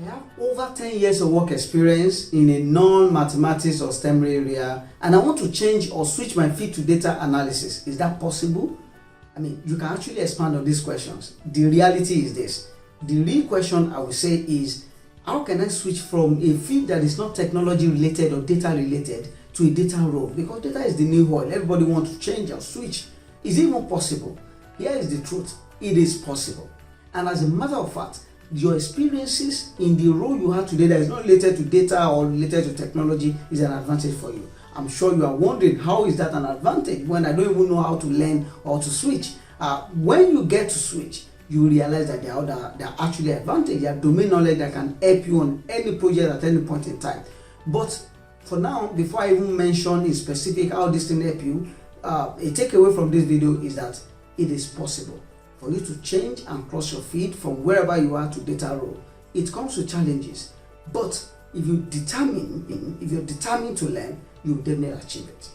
I have over 10 years of work experience in a non-mathematics or STEM area, and I want to change or switch my field to data analysis. Is that possible? I mean, you can actually expand on these questions. The reality is this. The real question I would say is, how can I switch from a field that is not technology related or data related to a data role? Because data is the new oil. Everybody wants to change or switch. Is it even possible? Here is the truth. It is possible. And as a matter of fact, your experiences in the role you have today that is not related to data or related to technology is an advantage for you. I'm sure you are wondering, how is that an advantage when I don't even know how to learn or to switch? When you get to switch, you realize that there are actually advantages. There are domain knowledge that can help you on any project at any point in time. But for now, before I even mention in specific how this thing help you, a takeaway from this video is that it is possible for you to change and cross your field from wherever you are to data role. It comes with challenges, but if you're determined to learn, you will definitely achieve it.